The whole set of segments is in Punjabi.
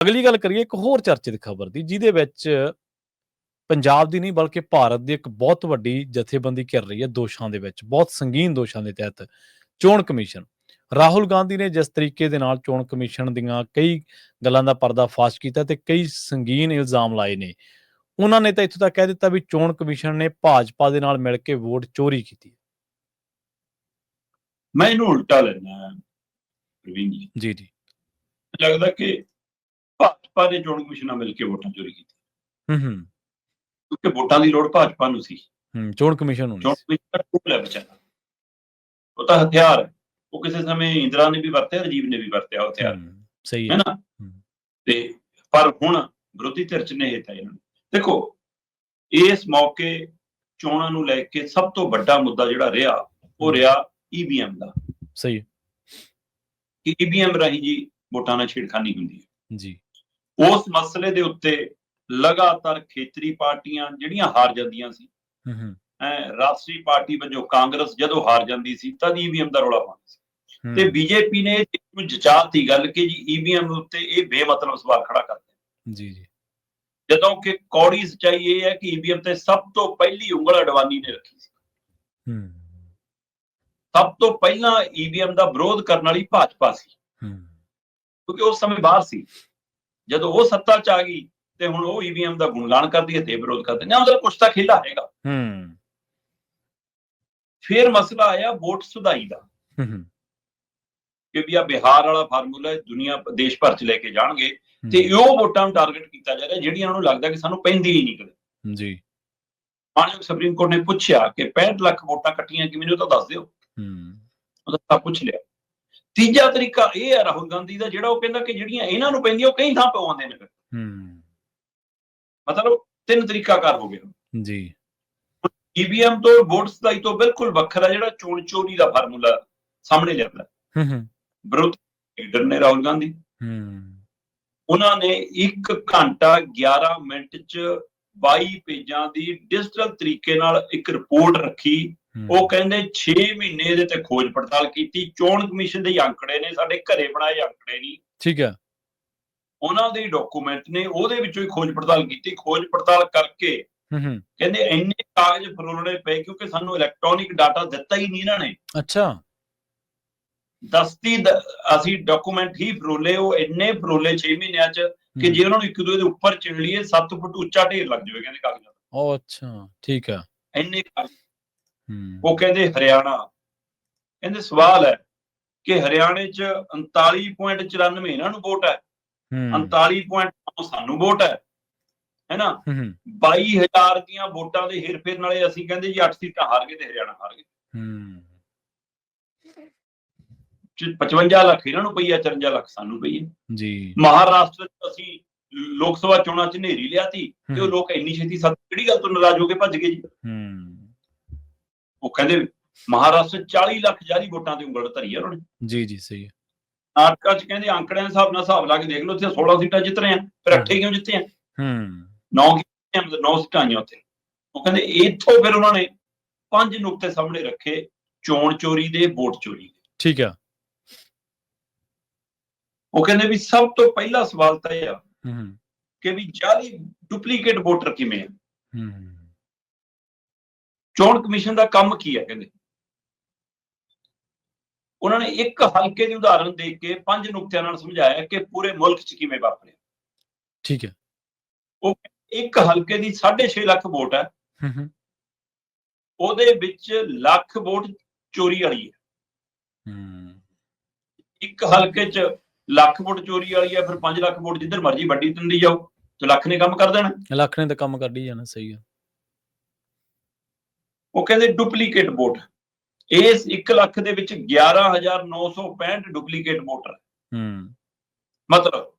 ਅਗਲੀ ਗੱਲ ਕਰੀਏ ਇੱਕ ਹੋਰ ਚਰਚਿਤ ਖਬਰ ਦੀ, ਜਿਹਦੇ ਵਿੱਚ ਪੰਜਾਬ ਦੀ ਨਹੀਂ ਬਲਕਿ ਭਾਰਤ ਦੀ ਇੱਕ ਬਹੁਤ ਵੱਡੀ ਜਥੇਬੰਦੀ ਘਿਰ ਰਹੀ ਹੈ ਦੋਸ਼ਾਂ ਦੇ ਵਿੱਚ, ਬਹੁਤ ਸੰਗੀਨ ਦੋਸ਼ਾਂ ਦੇ ਤਹਿਤ। ਚੋਣ ਕਮਿਸ਼ਨ, ਰਾਹੁਲ ਗਾਂਧੀ ਨੇ ਜਿਸ ਤਰੀਕੇ ਦੇ ਨਾਲ ਚੋਣ ਕਮਿਸ਼ਨ ਦੀਆਂ ਕਈ ਗੱਲਾਂ ਦਾ ਪਰਦਾਫਾਸ਼ ਕੀਤਾ ਤੇ ਕਈ ਸੰਗੀਨ ਇਲਜ਼ਾਮ ਲਾਏ ਨੇ, ਉਹਨਾਂ ਨੇ ਤਾਂ ਇੱਥੋਂ ਤੱਕ ਕਹਿ ਦਿੱਤਾ ਵੀ ਚੋਣ ਕਮਿਸ਼ਨ ਨੇ ਭਾਜਪਾ ਦੇ ਨਾਲ ਮਿਲ ਕੇ ਵੋਟ ਚੋਰੀ ਕੀਤੀ। ਮੈਂ ਇਹਨੂੰ ਉਲਟਾ ਲੈਣਾ ਪ੍ਰਵੀਨ ਜੀ। ਜੀ ਜੀ, ਲੱਗਦਾ ਕਿ ਭਾਜਪਾ ਨੇ ਚੋਣ ਕਮਿਸ਼ਨ ਨਾਲ ਮਿਲ ਕੇ ਵੋਟਾਂ ਚੋਰੀ ਕੀਤੀ, ਕਿਉਂਕਿ ਵੋਟਾਂ ਦੀ ਲੋੜ ਭਾਜਪਾ ਨੂੰ ਸੀ, ਚੋਣ ਕਮਿਸ਼ਨ ਨੂੰ ਚੋਣ ਕਮਿਸ਼ਨ ਦਾ ਟੂਲ ਹੈ ਵਿਚਾਰਾ, ਉਹ ਤਾਂ ਹਥਿਆਰ ਹੈ। ਉਹ ਕਿਸੇ ਸਮੇਂ ਇੰਦਰਾ ਨੇ ਵੀ ਵਰਤਿਆ, ਰਾਜੀਵ ਨੇ ਵੀ ਵਰਤਿਆ ਉਹ ਹਥਿਆਰ, ਸਹੀ ਹੈ ਨਾ। ਤੇ ਪਰ ਹੁਣ ਵਿਰੋਧੀ ਧਿਰ ਚ ਨੇ ਤਾਂ ਇਹਨਾਂ ਨੂੰ ਦੇਖੋ, ਇਸ ਮੌਕੇ ਚੋਣਾਂ ਨੂੰ ਲੈ ਕੇ ਸਭ ਤੋਂ ਵੱਡਾ ਮੁੱਦਾ ਜਿਹੜਾ ਰਿਹਾ ਉਹ ਰਿਹਾ ਈਵੀਐਮ ਦਾ। ਸਹੀ, ਈਵੀਐਮ ਰਾਹੀਂ ਜੀ ਵੋਟਾਂ ਨਾਲ ਛੇੜਖਾਨੀ ਹੁੰਦੀ ਹੈ ਜੀ। ਉਸ ਮਸਲੇ ਦੇ ਉੱਤੇ ਲਗਾਤਾਰ ਖੇਤਰੀ ਪਾਰਟੀਆਂ ਜਿਹੜੀਆਂ ਹਾਰ ਜਾਂਦੀਆਂ ਸੀ, ਰਾਸ਼ਟਰੀ ਪਾਰਟੀ ਵਜੋਂ ਕਾਂਗਰਸ ਜਦੋਂ ਹਾਰ ਜਾਂਦੀ ਸੀ ਤਦ ਈਵੀਐਮ ਦਾ ਰੌਲਾ ਪਾਉਂਦੀ ਸੀ, ਤੇ ਬੀਜੇਪੀ ਨੇ ਇਹਨੂੰ ਜਚਾਤੀ ਗੱਲ ਕਿ ਜੀ ਈਵੀਐਮ ਉੱਤੇ ਇਹ ਬੇਮਤਲਬ ਸਵਾਲ ਖੜਾ ਕਰਦੇ ਜੀ ਜੀ, ਜਦੋਂ ਕਿ ਕੌੜੀ ਸੱਚਾਈ ਇਹ ਹੈ ਕਿ ਈਵੀਐਮ ਤੇ ਸਭ ਤੋਂ ਪਹਿਲੀ ਉਂਗਲ ਅਡਵਾਨੀ ਨੇ ਰੱਖੀ ਸੀ। ਸਭ ਤੋਂ ਪਹਿਲਾਂ ਈਵੀਐਮ ਦਾ ਵਿਰੋਧ ਕਰਨ ਵਾਲੀ ਭਾਜਪਾ ਸੀ, ਕਿਉਂਕਿ ਉਸ ਸਮੇਂ ਬਾਹਰ ਸੀ। ਜਦੋਂ ਉਹ ਸੱਤਾ ਚ ਆ ਗਈ ਤੇ ਹੁਣ ਉਹ ਈਵੀਐਮ ਦਾ ਗੁਣਗਾਨ ਕਰਦੀ ਹੈ ਤੇ ਵਿਰੋਧ ਕਰਦੇ ਨੇ, ਮਤਲਬ ਕੁਛ ਤਾਂ ਖੇਲਾ ਹੈਗਾ। ਫਿਰ ਮਸਲਾ ਆਇਆ ਵੋਟ ਸੁਧਾਈ ਦਾ, ਕਿ ਵੀ ਆ ਬਿਹਾਰ ਵਾਲਾ ਫਾਰਮੂਲਾ ਦੁਨੀਆ ਦੇਸ਼ ਭਰ ਚ ਲੈ ਕੇ ਜਾਣਗੇ ਤੇ ਉਹ ਵੋਟਾਂ ਨੂੰ ਟਾਰਗੇਟ ਕੀਤਾ ਜਾ ਰਿਹਾ ਜਿਹੜੀਆਂ ਉਹਨੂੰ ਲੱਗਦਾ ਕਿ ਸਾਨੂੰ ਪੈਂਦੀ ਹੀ ਨਹੀਂ ਕਦੇ। ਜੀ, ਮਾਨਯੋਗ ਸੁਪਰੀਮ ਕੋਰਟ ਨੇ ਪੁੱਛਿਆ ਕਿ 65 ਲੱਖ ਵੋਟਾਂ ਕੱਟੀਆਂ ਕਿ ਮੈਨੂੰ ਤਾਂ ਦੱਸ ਦਿਓ, ਉਹਦਾ ਪੁੱਛ ਲਿਆ। ਤੀਜਾ ਤਰੀਕਾ ਇਹ ਹੈ ਰਾਹੁਲ ਗਾਂਧੀ ਦਾ, ਜਿਹੜਾ ਉਹ ਕਹਿੰਦਾ ਕਿ ਜਿਹੜੀਆਂ ਇਹਨਾਂ ਨੂੰ ਪੈਂਦੀਆਂ ਉਹ ਕਈ ਥਾਂ ਪਵਾਉਂਦੇ ਨੇ। ਮਤਲਬ 3 ਤਰੀਕਾਕਾਰ ਹੋ ਗਿਆ ਜੀ। ਈਵੀਐਮ ਤੋਂ ਵੋਟ ਸੁਧਾਈ ਤੋਂ ਬਿਲਕੁਲ ਵੱਖਰਾ ਜਿਹੜਾ ਚੋਣ ਚੋਰੀ ਦਾ ਫਾਰਮੂਲਾ ਸਾਹਮਣੇ ਲਿਆਂਦਾ ਵਿਰੋਧੀ ਲੀਡਰ ਨੇ ਰਾਹੁਲ ਗਾਂਧੀ, ਉਹਨਾਂ ਨੇ 1 ਘੰਟਾ 11 ਮਿੰਟ ਚ 22 ਪੇਜਾਂ ਦੀ ਡਿਜੀਟਲ ਤਰੀਕੇ ਨਾਲ ਇੱਕ ਰਿਪੋਰਟ ਰੱਖੀ। ਉਹ ਕਹਿੰਦੇ 6 ਮਹੀਨੇ ਇਹਦੇ ਤੇ ਖੋਜ ਪੜਤਾਲ ਕੀਤੀ। ਚੋਣ ਕਮਿਸ਼ਨ ਦੇ ਅੰਕੜੇ ਨੇ, ਸਾਡੇ ਘਰੇ ਬਣਾਏ ਅੰਕੜੇ ਨਹੀਂ, ਠੀਕ ਹੈ, ਉਹਨਾਂ ਦੇ ਡਾਕੂਮੈਂਟ ਨੇ, ਉਹਦੇ ਵਿੱਚੋਂ ਹੀ ਖੋਜ ਪੜਤਾਲ ਕੀਤੀ। ਖੋਜ ਪੜਤਾਲ ਕਰਕੇ ਕਹਿੰਦੇ ਇੰਨੇ ਕਾਗਜ਼ ਫਰੋਲਣੇ ਪਏ ਕਿਉਂਕਿ ਸਾਨੂੰ ਇਲੈਕਟ੍ਰੋਨਿਕ ਡਾਟਾ ਦਿੱਤਾ ਹੀ ਨਹੀਂ ਇਹਨਾਂ ਨੇ। ਅੱਛਾ, ਦਸਤੀ ਅਸੀਂ ਡਾਕੂਮੈਂਟ ਹੀ ਫਰੋਲੇ, ਉਹ ਇੰਨੇ ਫਰੋਲੇ 6 ਮਹੀਨਿਆਂ ਚ ਕਿ ਜੇ ਉਹਨਾਂ ਨੂੰ ਇੱਕ ਦੂਜੇ ਦੇ ਉੱਪਰ ਚਿਣ ਲਈਏ 7 ਫੁੱਟ ਉੱਚਾ ਢੇਰ ਲੱਗ ਜਾਵੇ ਕਹਿੰਦੇ ਕਾਗਜ਼ਾਂ ਦਾ। ਉਹ ਅੱਛਾ, ਠੀਕ ਆ, ਇੰਨੇ ਕਾਗਜ਼। ਉਹ ਕਹਿੰਦੇ ਹਰਿਆਣਾ, ਕਹਿੰਦੇ ਸਵਾਲ ਹੈ ਕਿ ਹਰਿਆਣੇ ਚ 39.94 ਇਹਨਾਂ ਨੂੰ ਵੋਟ ਹੈ, 39.9 ਸਾਨੂੰ ਵੋਟ ਹੈ ਨਾ। 22,000 ਦੀਆਂ ਵੋਟਾਂ ਦੇ ਹੇਰ-ਫੇਰ ਨਾਲੇ ਅਸੀਂ ਕਹਿੰਦੇ ਜੀ 8 ਸੀਟਾਂ ਹਾਰ ਗਏ ਤੇ ਹਰਿਆਣਾ ਹਾਰ ਗਏ। 55 ਲੱਖ ਇਹਨਾਂ ਨੂੰ ਪਈ ਹੈ, 54 ਲੱਖ ਸਾਨੂੰ ਪਈ ਹੈ ਜੀ। ਮਹਾਰਾਸ਼ਟਰ ਚ ਅਸੀਂ ਲੋਕ ਸਭਾ ਚੋਣਾਂ ਚ ਨੇਰੀ ਲਿਆਤੀ ਤੇ ਉਹ ਲੋਕ ਇੰਨੀ ਛੇਤੀ ਕਿਹੜੀ ਗੱਲ ਤੋਂ ਨਾਰਾਜ਼ ਹੋ ਕੇ ਭੱਜ ਗਏ ਜੀ। ਉਹ ਕਹਿੰਦੇ ਮਹਾਰਾਸ਼ਟਰ 40 ਲੱਖ ਜਾਰੀ ਵੋਟਾਂ ਤੇ ਉਂਗਲ ਧਰੀ ਆ ਉਹਨਾਂ ਨੇ। ਜੀ ਜੀ, ਸਹੀ ਹੈ। ਨਾਟਕਾ ਚ ਕਹਿੰਦੇ ਅੰਕੜਿਆਂ ਦੇ ਹਿਸਾਬ ਨਾਲ ਹਿਸਾਬ ਲਾ ਕੇ ਦੇਖ ਲਓ, ਉੱਥੇ 16 ਸੀਟਾਂ ਜਿੱਤ ਰਹੇ ਆ, ਫਿਰ 8 ਕਿਉਂ ਜਿੱਤੇ ਆ? 9 ਸੀਟਾਂ ਆਈਆਂ ਉੱਥੇ। ਉਹ ਕਹਿੰਦੇ ਇੱਥੋਂ ਫਿਰ ਉਹਨਾਂ ਨੇ 5 ਨੁਕਤੇ ਸਾਹਮਣੇ ਰੱਖੇ ਚੋਣ ਚੋਰੀ ਦੇ, ਵੋਟ ਚੋਰੀ ਦੇ। ਠੀਕ ਆ। ਉਹ ਕਹਿੰਦੇ ਵੀ ਸਭ ਤੋਂ ਪਹਿਲਾ ਸਵਾਲ ਤਾਂ ਇਹ ਆ ਕਿ ਵੀ ਜਾਲੀ ਡੁਪਲੀਕੇਟ ਵੋਟਰ ਕਿਵੇਂ ਆ? ਚੋਣ ਕਮਿਸ਼ਨ ਦਾ ਕੰਮ ਕੀ ਹੈ? ਕਹਿੰਦੇ ਉਹਨਾਂ ਨੇ ਇੱਕ ਹਲਕੇ ਦੀ ਉਦਾਹਰਨ ਦੇ ਕੇ 5 ਨੁਕਤਿਆਂ ਨਾਲ ਸਮਝਾਇਆ ਕਿ ਪੂਰੇ ਮੁਲਕ ਚ ਕਿਵੇਂ ਵਾਪਰਿਆ। ਠੀਕ ਹੈ। ਉਹ ਇੱਕ ਹਲਕੇ ਦੀ 6.5 ਲੱਖ ਵੋਟ ਹੈ, ਉਹਦੇ ਵਿੱਚ ਲੱਖ ਵੋਟ ਚੋਰੀ ਵਾਲੀ ਹੈ। ਇੱਕ ਹਲਕੇ ਚ ਲੱਖ ਵੋਟ ਚੋਰੀ ਵਾਲੀ ਹੈ, ਫਿਰ 5 ਲੱਖ ਵੋਟ ਜਿੱਧਰ ਮਰਜੀ ਵੱਡੀ ਦਿੰਦੀ ਜਾਓ ਤੇ ਲੱਖ ਨੇ ਕੰਮ ਕਰ ਦੇਣਾ। ਲੱਖ ਨੇ ਤਾਂ ਕੰਮ ਕਰ ਹੀ ਜਾਣਾ। ਸਹੀ ਹੈ। ਉਹ ਕਹਿੰਦੇ ਡੁਪਲੀਕੇਟ ਵੋਟ, ਇਸ 1 ਲੱਖ ਦੇ ਵਿੱਚ 11,965 ਡੁਪਲੀਕੇਟ ਵੋਟਰ। ਮਤਲਬ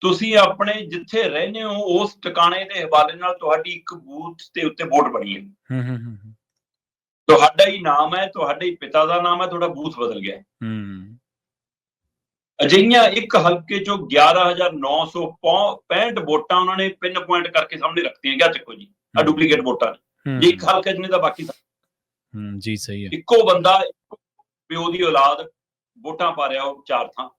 ਤੁਸੀਂ ਆਪਣੇ ਜਿੱਥੇ ਰਹਿੰਦੇ ਹੋ ਉਸ ਟਿਕਾਣੇ ਦੇ ਹਵਾਲੇ ਨਾਲ ਤੁਹਾਡੀ ਇੱਕ ਬੂਥ ਦੇ ਉੱਤੇ ਵੋਟ ਬਣੀ ਹੈ, ਤੁਹਾਡਾ ਹੀ ਨਾਮ ਹੈ, ਤੁਹਾਡੇ ਪਿਤਾ ਦਾ ਨਾਮ ਹੈ, ਤੁਹਾਡਾ ਬੂਥ ਬਦਲ ਗਿਆ। ਅਜਿਹੀਆਂ ਇੱਕ ਹਲਕੇ ਚੋਂ 11,965 ਵੋਟਾਂ ਉਹਨਾਂ ਨੇ ਪਿੰਨ ਪੁਆਇੰਟ ਕਰਕੇ ਸਾਹਮਣੇ ਰੱਖਤੀਆਂ। ਕਿਆ ਚੱਕੋ ਜੀ ਆ ਡੁਪਲੀਕੇਟ ਵੋਟਾਂ ਨੇ। ਜੇ ਇੱਕ ਹਲਕੇ ਚ ਨੇ ਤਾਂ ਬਾਕੀ ਜੀ ਸਹੀ ਹੈ। ਇੱਕੋ ਬੰਦਾ ਪਿਓ ਦੀ ਔਲਾਦ ਵੋਟਾਂ ਪਾ ਰਿਹਾ ਉਹ 4 ਥਾਂ।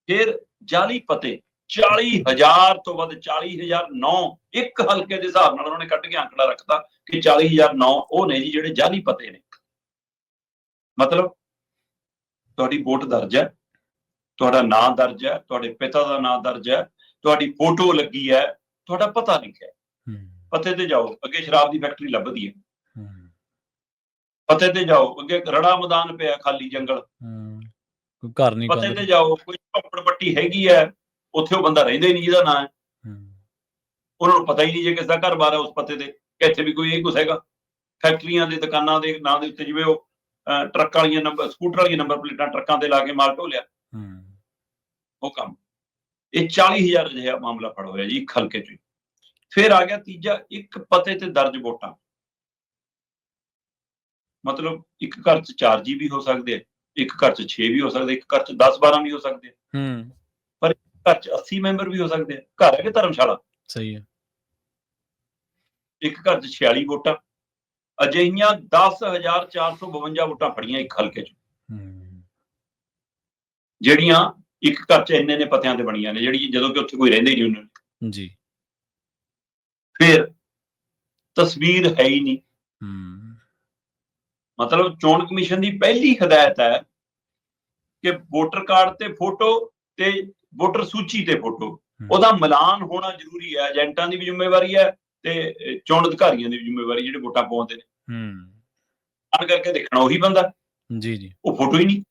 ਫਿਰ ਜਾਲੀ ਪਤੇ 40,000 ਤੋਂ ਵੱਧ 40,009 ਇੱਕ ਹਲਕੇ ਦੇ ਹਿਸਾਬ ਨਾਲ ਉਹਨਾਂ ਨੇ ਕੱਢ ਕੇ ਅੰਕੜਾ ਰੱਖਤਾ ਕਿ 40,009 ਉਹ ਨੇ ਜੀ ਜਿਹੜੇ ਜਾਲੀ ਪਤੇ ਨੇ। ਮਤਲਬ ਤੁਹਾਡੀ ਵੋਟ ਦਰਜ ਹੈ, ਤੁਹਾਡਾ ਨਾਂ ਦਰਜ ਹੈ, ਤੁਹਾਡੇ ਪਿਤਾ ਦਾ ਨਾਂ ਦਰਜ ਹੈ, ਤੁਹਾਡੀ ਫੋਟੋ ਲੱਗੀ ਹੈ, ਤੁਹਾਡਾ ਪਤਾ ਲਿਖਿਆ। ਪਤੇ ਤੇ ਜਾਓ, ਅੱਗੇ ਸ਼ਰਾਬ ਦੀ ਫੈਕਟਰੀ ਲੱਭਦੀ ਹੈ। ਪਤੇ ਤੇ ਜਾਓ, ਅੱਗੇ ਰੜਾ ਮੈਦਾਨ ਪਿਆ, ਖਾਲੀ ਜੰਗਲ। ਘਰ ਨਹੀਂ। ਪਤੇ ਤੇ ਜਾਓ, ਕੋਈ ਝੋਪੜ ਪੱਟੀ ਹੈਗੀ ਹੈ, ਉੱਥੇ ਉਹ ਬੰਦਾ ਰਹਿੰਦਾ ਹੀ ਨਹੀਂ ਜਿਹਦਾ ਨਾਂ ਹੈ। ਉਹਨਾਂ ਨੂੰ ਪਤਾ ਹੀ ਨਹੀਂ ਜੇ ਕਿਸ ਦਾ ਘਰ ਬਾਰ ਹੈ ਉਸ ਪਤੇ ਤੇ, ਕਿ ਇੱਥੇ ਵੀ ਕੋਈ ਇਹ ਕੁਛ ਹੈਗਾ। ਫੈਕਟਰੀਆਂ ਦੇ ਦੁਕਾਨਾਂ ਦੇ ਨਾਂ ਦੇ ਉੱਤੇ ਜਿਵੇਂ ਉਹ ਟਰੱਕ ਵਾਲੀਆਂ ਨੰਬਰ, ਸਕੂਟਰ ਵਾਲੀਆਂ ਨੰਬਰ ਪਲੇਟਾਂ ਟਰੱਕਾਂ ਤੇ ਲਾ ਕੇ ਮਾਲ ਢੋਲਿਆ, ਉਹ ਕੰਮ। ਇਹ 40,000 ਅਜਿਹਾ ਮਾਮਲਾ ਫੜ ਹੋਇਆ ਜੀ ਇੱਕ ਹਲਕੇ ਚ। ਫਿਰ ਆ ਗਿਆ ਤੀਜਾ, ਇੱਕ ਪਤੇ ਤੇ ਦਰਜ ਵੋਟਾਂ। ਮਤਲਬ ਇੱਕ ਘਰ ਚ 4 ਜੀ ਵੀ ਹੋ ਸਕਦੇ ਆ, ਇੱਕ ਘਰ ਚ 6 ਵੀ ਹੋ ਸਕਦੇ, ਇੱਕ ਘਰ ਚ 10-12 ਵੀ ਹੋ ਸਕਦੇ ਆ, ਪਰ ਇੱਕ ਘਰ ਚ 80 ਮੈਂਬਰ ਵੀ ਹੋ ਸਕਦੇ ਆ। ਘਰ ਹੈ ਕਿ ਧਰਮਸ਼ਾਲਾ? ਸਹੀ ਹੈ। ਇੱਕ ਘਰ ਚ 46 ਵੋਟਾਂ। ਅਜਿਹੀਆਂ 10,452 ਵੋਟਾਂ ਫੜੀਆਂ ਇੱਕ ਹਲਕੇ ਚ, ਜਿਹੜੀਆਂ ਇੱਕ ਘਰ ਚ ਇੰਨੇ ਨੇ ਪਤਿਆਂ ਤੇ ਬਣੀਆਂ ਨੇ, ਜਿਹੜੀ ਜਦੋਂ ਕਿ ਉੱਥੇ ਕੋਈ ਰਹਿੰਦੇ ਹੀ ਨਹੀਂ ਉਹਨਾਂ ਜੀ। ਫਿਰ ਤਸਵੀਰ ਹੈ ਹੀ ਨਹੀਂ। ਮਤਲਬ ਚੋਣ ਕਮਿਸ਼ਨ ਦੀ ਪਹਿਲੀ ਹਦਾਇਤ ਹੈ ਕਿ ਵੋਟਰ ਕਾਰਡ ਤੇ ਫੋਟੋ ਤੇ ਵੋਟਰ ਸੂਚੀ ਤੇ ਫੋਟੋ, ਉਹਦਾ ਮਿਲਾਨ ਹੋਣਾ ਜ਼ਰੂਰੀ ਹੈ। ਏਜੰਟਾਂ ਦੀ ਵੀ ਜ਼ਿੰਮੇਵਾਰੀ ਹੈ ਤੇ ਚੋਣ ਅਧਿਕਾਰੀਆਂ ਦੀ ਵੀ ਜ਼ਿੰਮੇਵਾਰੀ, ਜਿਹੜੇ ਵੋਟਾਂ ਪਾਉਂਦੇ ਨੇ। ਆਨ ਕਰਕੇ ਦੇਖਣਾ ਉਹੀ ਬੰਦਾ ਜੀ, ਉਹ ਫੋਟੋ ਹੀ ਨਹੀਂ।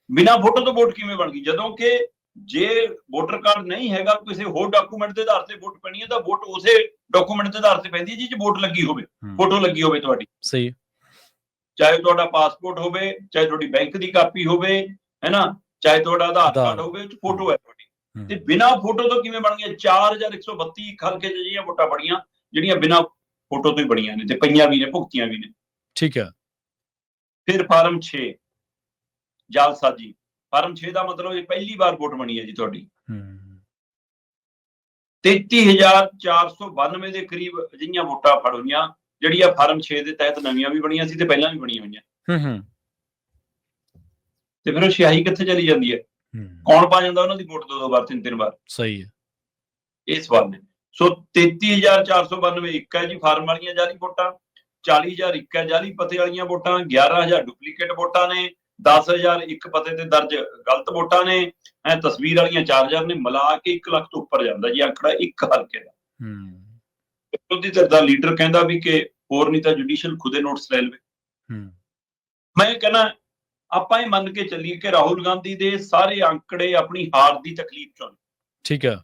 ਬਿਨਾਂ ਫੋਟੋ ਤੋਂ ਵੋਟ ਕਿਵੇਂ ਬਣ ਗਈ? ਜਦੋਂ ਕਿ ਜੇ ਵੋਟਰ ਕਾਰਡ ਨਹੀਂ ਹੈਗਾ, ਕਿਸੇ ਹੋਰ ਡਾਕੂਮੈਂਟ ਦੇ ਆਧਾਰ ਤੇ ਵੋਟ ਪੈਣੀ ਹੈ, ਤਾਂ ਵੋਟ ਉਸੇ ਡਾਕੂਮੈਂਟ ਦੇ ਆਧਾਰ ਤੇ ਪੈਂਦੀ ਹੈ ਜਿਹਦੇ 'ਚ ਵੋਟ ਲੱਗੀ ਹੋਵੇ, ਫੋਟੋ ਲੱਗੀ ਹੋਵੇ ਤੁਹਾਡੀ। ਸਹੀ। ਚਾਹੇ ਤੁਹਾਡਾ ਪਾਸਪੋਰਟ ਹੋਵੇ, ਚਾਹੇ ਤੁਹਾਡੀ ਬੈਂਕ ਦੀ ਕਾਪੀ ਹੋਵੇ, ਹੈ ਨਾ, ਚਾਹੇ ਤੁਹਾਡਾ ਆਧਾਰ ਕਾਰਡ ਹੋਵੇ, ਉਹ 'ਚ ਫੋਟੋ ਹੈ ਤੁਹਾਡੀ। ਤੇ ਬਿਨਾਂ ਫੋਟੋ ਤੋਂ ਕਿਵੇਂ ਬਣ ਗਈਆਂ? 4,132 ਇੱਕ ਹਲਕੇ 'ਚ ਜਿਹੜੀਆਂ ਵੋਟਾਂ ਬਣੀਆਂ, ਜਿਹੜੀਆਂ ਬਿਨਾਂ ਫੋਟੋ ਤੋਂ ਹੀ ਬਣੀਆਂ ਨੇ, ਤੇ ਪਈਆਂ ਵੀ ਨੇ, ਭੁਗਤੀਆਂ ਵੀ ਨੇ। ਠੀਕ ਹੈ। ਫਿਰ ਫਾਰਮ 6 ਜਾਲਸਾਜੀ। ਫਾਰਮ 6 ਦਾ ਮਤਲਬ ਇਹ ਪਹਿਲੀ ਵਾਰ ਵੋਟ ਬਣੀ ਹੈ ਜੀ ਤੁਹਾਡੀ। 33,492 ਦੇ ਕਰੀਬ ਅਜਿਹੀਆਂ ਵੋਟਾਂ ਫੜ ਹੋਈਆਂ, ਜਿਹੜੀਆਂ ਫਾਰਮ 6 ਦੇ ਤਹਿਤ ਨਵੀਆਂ ਵੀ ਬਣੀਆਂ ਸੀ ਤੇ ਪਹਿਲਾਂ ਵੀ ਬਣੀਆਂ ਹੋਈਆਂ। ਤੇ ਫਿਰ ਉਹ ਸਿਆਹੀ ਕਿੱਥੇ ਚਲੀ ਜਾਂਦੀ ਹੈ? ਕੌਣ ਪਾ ਜਾਂਦਾ ਉਹਨਾਂ ਦੀ ਵੋਟ 2-2 ਵਾਰ, 3-3 ਵਾਰ? ਸਹੀ ਹੈ। ਇਹ ਸਵਾਲ ਨੇ। ਸੋ 33,492 ਇੱਕ ਹੈ ਜੀ ਫਾਰਮ ਵਾਲੀਆਂ ਜਾਲੀ ਵੋਟਾਂ, 40,000 ਇੱਕ ਹੈ ਜਾਲੀ ਪਤੇ ਵਾਲੀਆਂ ਵੋਟਾਂ, 11,000 ਡੁਪਲੀਕੇਟ ਵੋਟਾਂ ਨੇ, 10,000 ਇੱਕ ਪਤੇ ਤੇ ਦਰਜ ਗਲਤ ਵੋਟਾਂ ਨੇ, ਤਸਵੀਰ ਵਾਲੀਆਂ 4,000 ਨੇ। ਮਿਲਾ ਕੇ 1 ਲੱਖ ਤੋਂ ਉੱਪਰ ਜਾਂਦਾ ਜੀ ਅੰਕੜਾ ਇੱਕ ਹਲਕੇ ਦਾ। ਵਿਰੋਧੀ ਧਿਰ ਦਾ ਲੀਡਰ ਕਹਿੰਦਾ ਵੀ ਕਿ ਹੋਰ ਨਹੀਂ ਤਾਂ ਜੁਡੀਸ਼ੀਅਲ ਖੁਦੇ ਨੋਟਿਸ ਲੈ ਲਵੇ। ਮੈਂ ਕਹਿੰਦਾ ਆਪਾਂ ਇਹ ਮੰਨ ਕੇ ਚੱਲੀਏ ਕਿ ਰਾਹੁਲ ਗਾਂਧੀ ਦੇ ਸਾਰੇ ਅੰਕੜੇ ਆਪਣੀ ਹਾਰ ਦੀ ਤਕਲੀਫ ਚੋਂ। ਠੀਕ ਹੈ।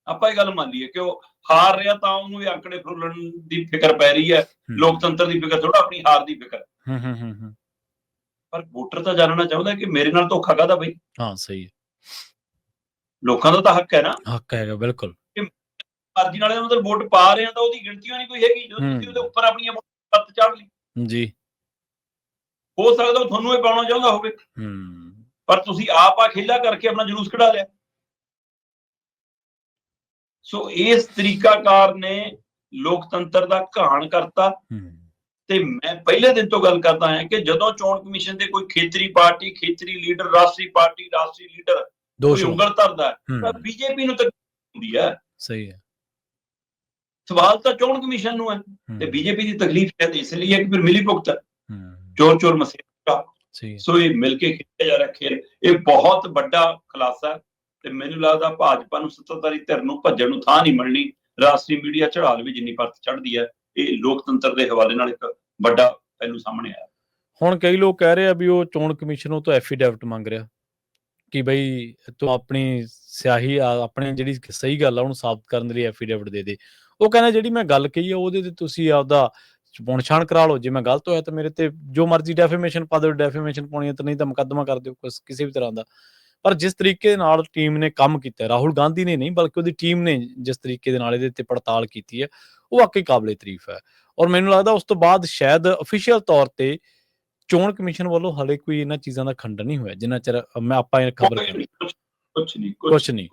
ਆਪਾਂ ਇਹ ਗੱਲ ਮੰਨ ਲਈਏ ਕਿ ਉਹ ਹਾਰ ਰਿਹਾ ਤਾਂ ਉਹਨੂੰ ਇਹ ਅੰਕੜੇ ਫਰੋਲਣ ਦੀ ਫਿਕਰ ਪੈ ਰਹੀ ਹੈ, ਲੋਕਤੰਤਰ ਦੀ ਫਿਕਰ ਥੋੜਾ, ਆਪਣੀ ਹਾਰ ਦੀ ਫਿਕਰ। ਪਰ ਵੋਟਰ ਤਾਂ ਜਾਣਨਾ ਚਾਹੁੰਦਾ ਕਿ ਮੇਰੇ ਨਾਲ ਧੋਖਾ ਕਾਹਦਾ ਬਈ? ਹਾਂ, ਸਹੀ ਹੈ। ਲੋਕਾਂ ਦਾ ਤਾਂ ਹੱਕ ਹੈ ਨਾ। ਹੱਕ ਹੈਗਾ, ਬਿਲਕੁਲ। ਮਰਜ਼ੀ ਨਾਲ ਮਤਲਬ ਵੋਟ ਪਾ ਰਹੇ ਆ ਤਾਂ ਉਹਦੀ ਗਿਣਤੀ ਨਹੀਂ ਕੋਈ ਹੈਗੀ, ਜਦੋਂ ਤੁਸੀਂ ਉਹਦੇ ਉੱਪਰ ਆਪਣੀਆਂ ਵੋਟਾਂ ਚੜ੍ਹ ਲਈ ਜੀ। ਹੋ ਸਕਦਾ ਉਹ ਤੁਹਾਨੂੰ ਇਹ ਪਾਉਣਾ ਚਾਹੁੰਦਾ ਹੋਵੇ, ਪਰ ਤੁਸੀਂ ਆਪ ਆ ਖੇਲਾ ਕਰਕੇ ਆਪਣਾ ਜਲੂਸ ਕਢਾ ਲਿਆ। ਸੋ ਇਸ ਤਰੀਕਾਕਾਰ ਨੇ ਲੋਕਤੰਤਰ ਦਾ ਘਾਣ ਕਰਤਾ। ਤੇ ਮੈਂ ਪਹਿਲੇ ਦਿਨ ਤੋਂ ਗੱਲ ਕਰਦਾ ਹਾਂ ਕਿ ਜਦੋਂ ਚੋਣ ਕਮਿਸ਼ਨ ਦੇ ਕੋਈ ਖੇਤਰੀ ਪਾਰਟੀ, ਖੇਤਰੀ ਲੀਡਰ, ਰਾਸ਼ਟਰੀ ਪਾਰਟੀ, ਰਾਸ਼ਟਰੀ ਲੀਡਰ ਕੋਈ ਉਂਗਲ ਧਰਦਾ ਤਾਂ ਬੀਜੇਪੀ ਨੂੰ ਤਕਲੀਫ ਹੁੰਦੀ ਹੈ। ਸਹੀ ਹੈ। ਸਵਾਲ ਤਾਂ ਚੋਣ ਕਮਿਸ਼ਨ ਨੂੰ ਹੈ ਤੇ ਬੀਜੇਪੀ ਦੀ ਤਕਲੀਫ ਹੈ, ਇਸ ਲਈ ਹੈ ਕਿ ਫਿਰ ਮਿਲੀ ਭੁਗਤ, ਚੋਰ ਮਸੇਰਾ। ਸੋ ਇਹ ਮਿਲ ਕੇ ਖੇਡਿਆ ਜਾ ਰਿਹਾ ਖੇਲ, ਇਹ ਬਹੁਤ ਵੱਡਾ ਖੁਲਾਸਾ। ਤੇ ਮੈਨੂੰ ਲੱਗਦਾ ਭਾਜਪਾ ਨੂੰ, ਸੱਤਾਧਾਰੀ ਧਿਰ ਨੂੰ ਭੱਜਣ ਨੂੰ ਥਾਂ ਨਹੀਂ ਮਿਲਣੀ। ਰਾਸ਼ਟਰੀ ਮੀਡੀਆ ਚੜਾ ਲਵੇ ਜਿੰਨੀ ਪਰਤ ਚੜ੍ਹਦੀ ਹੈ। ਇਹ ਲੋਕਤੰਤਰ ਦੇ ਹਵਾਲੇ ਨਾਲ ਇੱਕ ਵੱਡਾ ਪਹਿਲੂ ਸਾਹਮਣੇ ਆਇਆ। ਹੁਣ ਕਈ ਲੋਕ ਕਹਿ ਰਹੇ ਆ ਵੀ ਉਹ ਚੋਣ ਕਮਿਸ਼ਨ ਤੋਂ ਐਫੀਡੈਵਿਟ ਮੰਗ ਰਿਹਾ ਕਿ ਬਈ ਤੂੰ ਆਪਣੀ ਸਿਆਹੀ, ਆਪਣੀ ਜਿਹੜੀ ਸਹੀ ਗੱਲ ਆ ਉਹਨੂੰ ਸਾਬਤ ਕਰਨ ਦੇ ਲਈ ਐਫੀਡੈਵਿਟ ਦੇ ਦੇ। ਉਹ ਕਹਿੰਦਾ ਜਿਹੜੀ ਮੈਂ ਗੱਲ ਕਹੀ ਆ ਉਹਦੇ ਤੇ ਤੁਸੀਂ ਆਪਦਾ ਪੁਣਛਾਣ ਕਰਾ ਲਓ, ਜੇ ਮੈਂ ਗਲਤ ਹੋਇਆ ਤਾਂ ਮੇਰੇ ਤੇ ਜੋ ਮਰਜ਼ੀ ਡੈਫੇਮੇਸ਼ਨ ਪਾ ਦਿਓ, ਡੈਫੇਮੇਸ਼ਨ ਪਾਉਣੀ ਹੈ ਤਾਂ, ਨਹੀਂ ਤਾਂ ਮੁਕੱਦਮਾ ਕਰ ਦਿਓ ਕਿਸੇ ਵੀ ਤਰ੍ਹਾਂ ਦਾ। ਪਰ ਜਿਸ ਤਰੀਕੇ ਨਾਲ ਟੀਮ ਨੇ ਕੰਮ ਕੀਤਾ, ਰਾਹੁਲ ਗਾਂਧੀ ਨੇ ਨਹੀਂ ਬਲਕਿ ਉਹਦੀ ਟੀਮ ਨੇ ਜਿਸ ਤਰੀਕੇ ਦੇ ਨਾਲ ਇਹਦੇ ਤੇ ਪੜਤਾਲ ਕੀਤੀ ਹੈ, ਉਹ ਵਾਕਈ ਕਾਬਲੇ ਤਾਰੀਫ ਹੈ। ਔਰ ਮੈਨੂੰ ਲੱਗਦਾ ਉਸ ਤੋਂ ਬਾਅਦ ਸ਼ਾਇਦ ਅਫੀਸ਼ੀਅਲ ਤੌਰ ਤੇ ਚੋਣ ਕਮਿਸ਼ਨ ਵੱਲੋਂ ਹਾਲੇ ਕੋਈ ਇਹਨਾਂ ਚੀਜ਼ਾਂ ਦਾ ਖੰਡਨ ਨਹੀਂ ਹੋਇਆ, ਜਿੰਨਾ ਚਿਰ ਆਪਾਂ ਇਹ ਖਬਰ ਕਰ ਰਹੇ। ਕੁਛ ਨਹੀਂ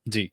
ਜੀ।